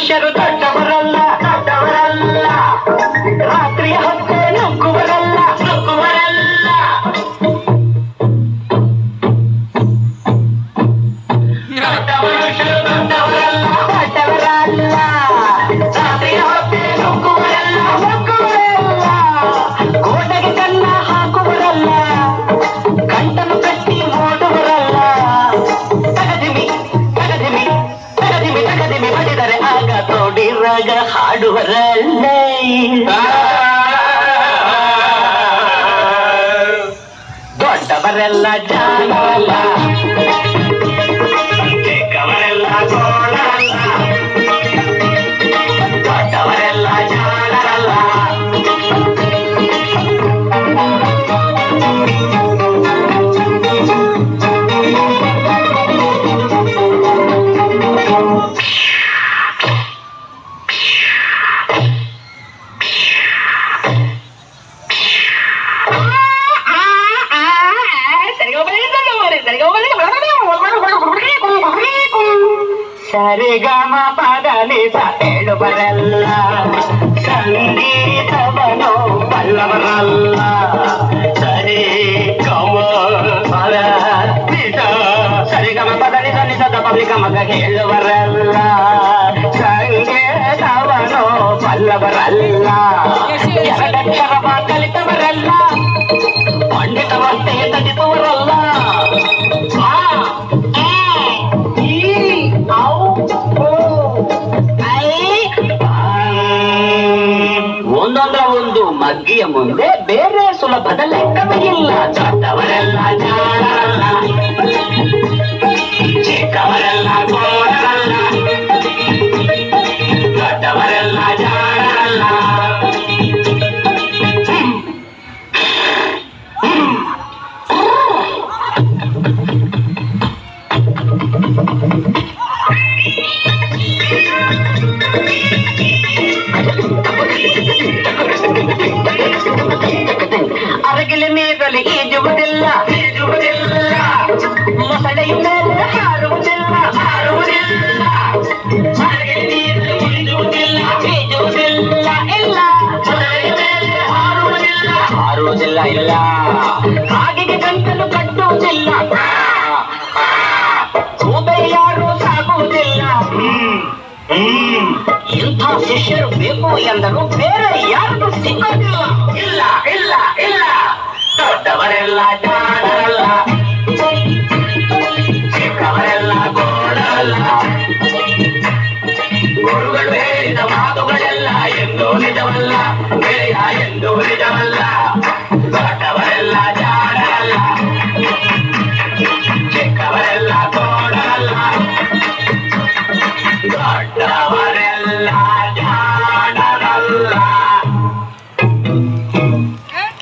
ಮನುಷ್ಯರು ದೊಡ್ಡವರಲ್ಲ ದೊಡ್ಡವರಲ್ಲ, ರಾತ್ರಿಯ ಹೊತ್ತೆ ನುಗ್ಗುವರಲ್ಲ ನುಗ್ಗುವರಲ್ಲ. ದೊಡ್ಡ ಮನುಷ್ಯರು ದೊಡ್ಡವರಲ್ಲ ದೊಡ್ಡವರಲ್ಲ, ರಾತ್ರಿಯ ಹೊತ್ತೆ ನುಗ್ಗುವರಲ್ಲ ನುಗ್ಗುವರಲ್ಲ. ಕೋಟೆಗೆ ಕನ್ನ ಹಾಕುವರಲ್ಲ, ಗಂಟನ್ನು ಕಟ್ಟಿ ಓಡುವರಲ್ಲ. ತಗದಿಮಿ ತಗದಿಮಿ ತಗದಿಮಿ ತಗದಿಮಿ ಬಡಿದರೆ ಆಗ ತೋಡಿರಾಗ ಹಾಡುವರಲ್ಲೇ. ದೊಡ್ಡವರೆಲ್ಲ ಜಾಣರಲ್ಲ, ಚಿಕ್ಕವರೆಲ್ಲ ಗೋಳರಲ್ಲ. ದೊಡ್ಡವರೆಲ್ಲ ಜಾಣರಲ್ಲ. ಸರಿಗಮ ಪದನಿಸ ಹೇಳುವರಲ್ಲ, ಸಂಗೀತವನು ಬಲ್ಲವರಲ್ಲ. ಸರಿ ಗಮ ಪದನಿಸ ಸರಿಗಮ ಪದನಿಸ ನಿಸದ ಪಬ್ಲಿಕಮಗ ಹೇಳುವರಲ್ಲ, ಸಂಗೀತವನು ಬಲ್ಲವರಲ್ಲ. ಎರಡಕ್ಷರವ ಕಲಿತವರಲ್ಲ, ಪಂಡಿತವಷ್ಟೇ ತಡಿಸುವರಲ್ಲ. ಒಂದೊಂದರ ಒಂದು ಮಗ್ಗಿಯ ಮುಂದೆ ಬೇರೆ ಸುಲಭದ ಲೆಕ್ಕವೇ ಇಲ್ಲ. ದೊಡ್ಡವರೆಲ್ಲ ಜಾಣರಲ್ಲ, ಚಿಕ್ಕವರೆಲ್ಲ ಗೋಳರಲ್ಲ. ದೊಡ್ಡವರೆಲ್ಲ ಜಾಣರಲ್ಲ. ಅರಗಿಲ ನೀರಲ್ಲಿ ಈಜುವುದಿಲ್ಲ ಈಜುವುದಿಲ್ಲ, ಮೊಸಳೆಯ ಮೇಲೆ ಹಾರುವುದಿಲ್ಲ ಹಾರುವುದಿಲ್ಲ. ಅರಗಿಲ ನೀರಲ್ಲಿ ಈಜುವುದಿಲ್ಲ ಈಜುವುದಿಲ್ಲ ಇಲ್ಲ, ಮೊಸಳೆಯ ಮೇಲೆ ಹಾರುವುದಿಲ್ಲ ಹಾರುವುದಿಲ್ಲ ಇಲ್ಲ. ಕಾಗೆಗೆ ಗಂಟಲು ಕಟ್ಟುವುದಿಲ್ಲ, ಕೂಬೆ ಯಾರು ಸಾಗುವುದಿಲ್ಲ. ಇಂಥ ಶಿಷ್ಯರು ಬೇಕು ಎಂದರು ಬೇರೆ ಯಾರಿಗೂ ಸಿಗೋದಿಲ್ಲ. ಇಲ್ಲ ಇಲ್ಲ ಇಲ್ಲ, ದೊಡ್ಡವರೆಲ್ಲ ಜಾಣರಲ್ಲ, ಚಿಕ್ಕವರೆಲ್ಲ ಗೋಳರಲ್ಲ. ಗುರುಗಳು ಹೇಳಿದ ಮಾತುಗಳೆಲ್ಲ ಎಂದೂ ನಿಜವಲ್ಲ, ಗೆಳೆಯ ಎಂದೂ ನಿಜವಲ್ಲ. ದೊಡ್ಡವರೆಲ್ಲ ಜಾಣ